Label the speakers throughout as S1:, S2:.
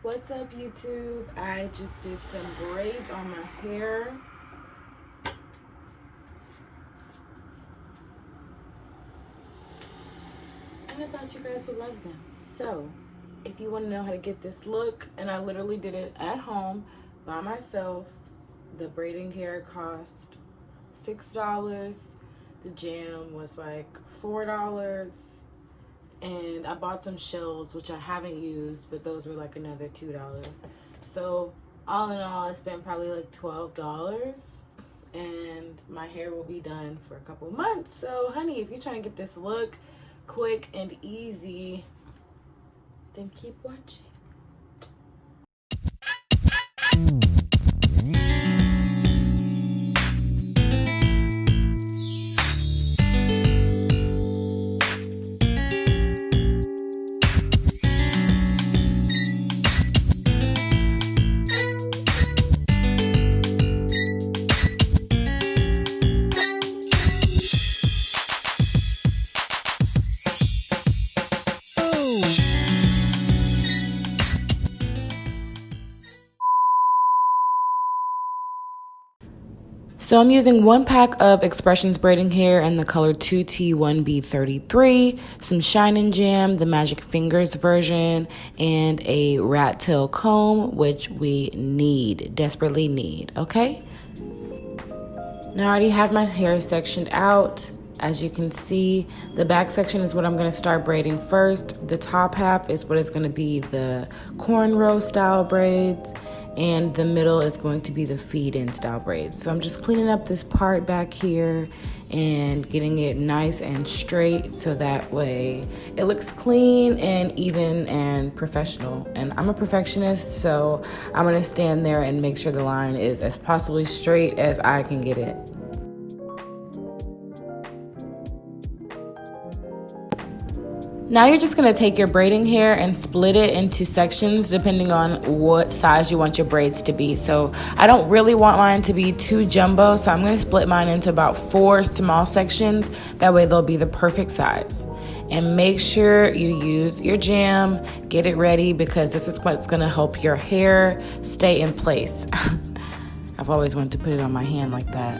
S1: What's up, YouTube? I just did some braids on my hair. And I thought you guys would love them. So, if you want to know how to get this look, and I literally did it at home by myself, the braiding hair cost $6. The jam was like $4. And I bought some shells, which I haven't used, but those were like another $2. So all in all, I spent probably like $12, and my hair will be done for a couple months. So honey, if you're trying to get this look quick and easy, then keep watching. So I'm using 1 pack of Xpression's braiding hair in the color 2T1B33, some Shine Jam, the Magic Fingers version, and a rat tail comb, which we desperately need, okay? Now I already have my hair sectioned out. As you can see, the back section is what I'm gonna start braiding first. The top half is what is gonna be the cornrow style braids, and the middle is going to be the feed-in style braids. So I'm just cleaning up this part back here and getting it nice and straight so that way it looks clean and even and professional. And I'm a perfectionist, so I'm gonna stand there and make sure the line is as possibly straight as I can get it. Now you're just gonna take your braiding hair and split it into sections depending on what size you want your braids to be. So I don't really want mine to be too jumbo, so I'm gonna split mine into about 4 small sections. That way they'll be the perfect size. And make sure you use your jam, get it ready, because this is what's gonna help your hair stay in place. I've always wanted to put it on my hand like that.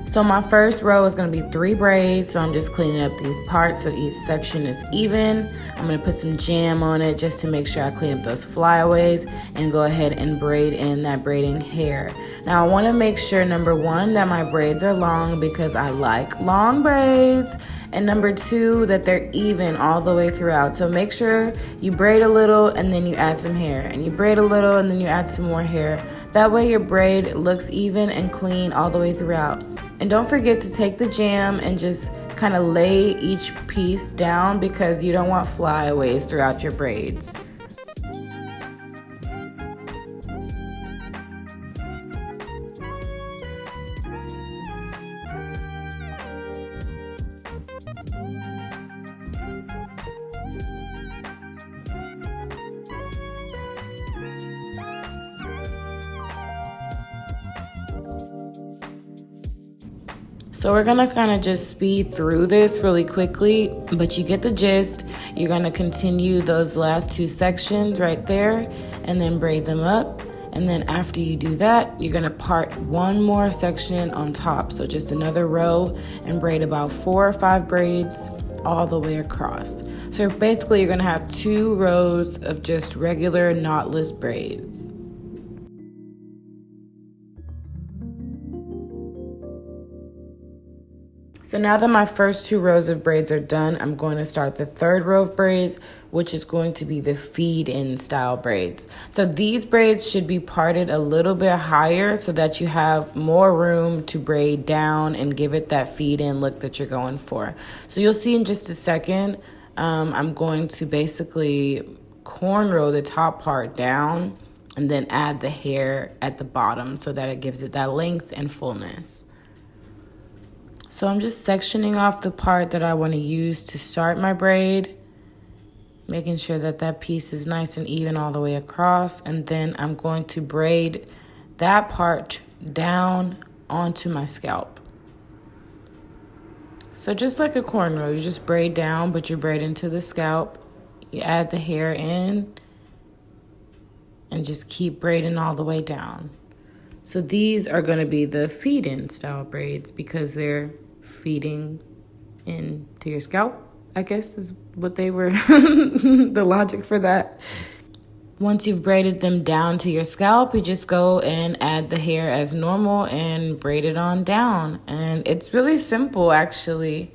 S1: So my first row is gonna be 3 braids, so I'm just cleaning up these parts so each section is even. I'm gonna put some jam on it just to make sure I clean up those flyaways and go ahead and braid in that braiding hair. Now I wanna make sure, number 1, that my braids are long because I like long braids. And number 2, that they're even all the way throughout. So make sure you braid a little and then you add some hair. And you braid a little and then you add some more hair. That way your braid looks even and clean all the way throughout. And don't forget to take the jam and just kind of lay each piece down because you don't want flyaways throughout your braids. So we're gonna kind of just speed through this really quickly, but you get the gist. You're gonna continue those last 2 sections right there and then braid them up. And then after you do that, you're gonna part 1 more section on top. So just another row and braid about 4 or 5 braids all the way across. So basically you're gonna have 2 rows of just regular knotless braids. So now that my first 2 rows of braids are done, I'm going to start the 3rd row of braids, which is going to be the feed-in style braids. So these braids should be parted a little bit higher so that you have more room to braid down and give it that feed-in look that you're going for. So you'll see in just a second, I'm going to basically cornrow the top part down and then add the hair at the bottom so that it gives it that length and fullness. So I'm just sectioning off the part that I want to use to start my braid, making sure that that piece is nice and even all the way across. And then I'm going to braid that part down onto my scalp. So just like a cornrow, you just braid down, but you braid into the scalp. You add the hair in, and just keep braiding all the way down. So these are going to be the feed-in style braids because they're feeding into your scalp, I guess is what they were, the logic for that. Once you've braided them down to your scalp, you just go and add the hair as normal and braid it on down. And it's really simple, actually.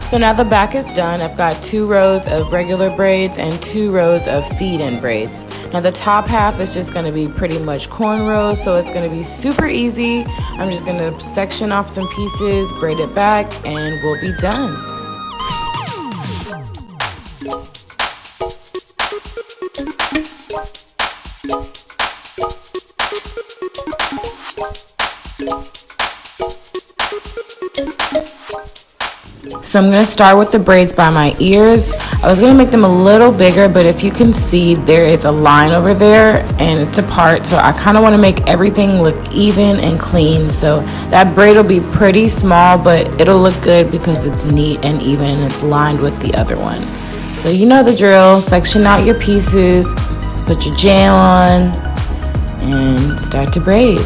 S1: So now the back is done. I've got 2 rows of regular braids and 2 rows of feed-in braids. Now the top half is just going to be pretty much cornrows, so it's going to be super easy. I'm just going to section off some pieces, braid it back, and we'll be done. So I'm going to start with the braids by my ears. I was going to make them a little bigger, but if you can see, there is a line over there and it's apart. So I kind of want to make everything look even and clean. So that braid will be pretty small, but it'll look good because it's neat and even and it's lined with the other one. So you know the drill. Section out your pieces, put your gel on, and start to braid.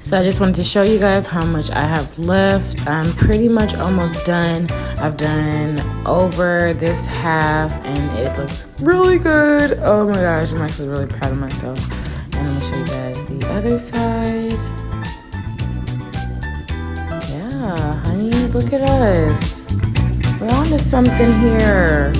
S1: So I just wanted to show you guys how much I have left. I'm pretty much almost done. I've done over this half and it looks really good. Oh my gosh, I'm actually really proud of myself. And I'm gonna show you guys the other side. Yeah, honey, look at us. We're on to something here.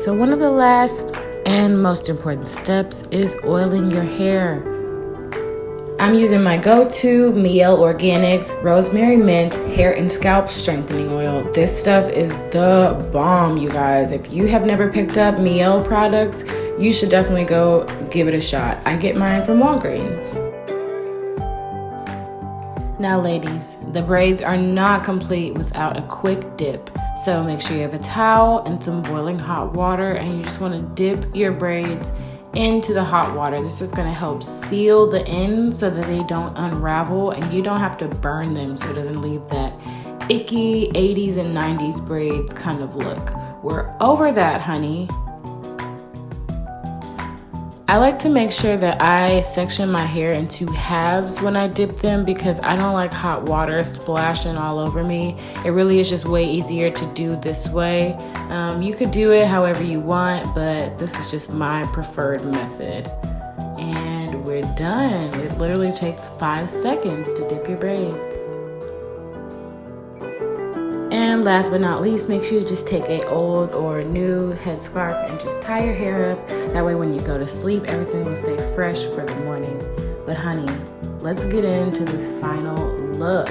S1: so one of the last and most important steps is oiling your hair. I'm using my go-to Mielle Organics Rosemary Mint hair and scalp strengthening oil. This stuff is the bomb, you guys. If you have never picked up Mielle products, you should definitely go give it a shot. I get mine from Walgreens. Now ladies, the braids are not complete without a quick dip. So make sure you have a towel and some boiling hot water, and you just want to dip your braids into the hot water. This is going to help seal the ends so that they don't unravel, and you don't have to burn them so it doesn't leave that icky 80s and 90s braids kind of look. We're over that, honey. I like to make sure that I section my hair into halves when I dip them because I don't like hot water splashing all over me. It really is just way easier to do this way. You could do it however you want, but this is just my preferred method. And we're done. It literally takes 5 seconds to dip your braids. And last but not least, make sure you just take a old or new headscarf and just tie your hair up. That way when you go to sleep, everything will stay fresh for the morning. But honey, let's get into this final look.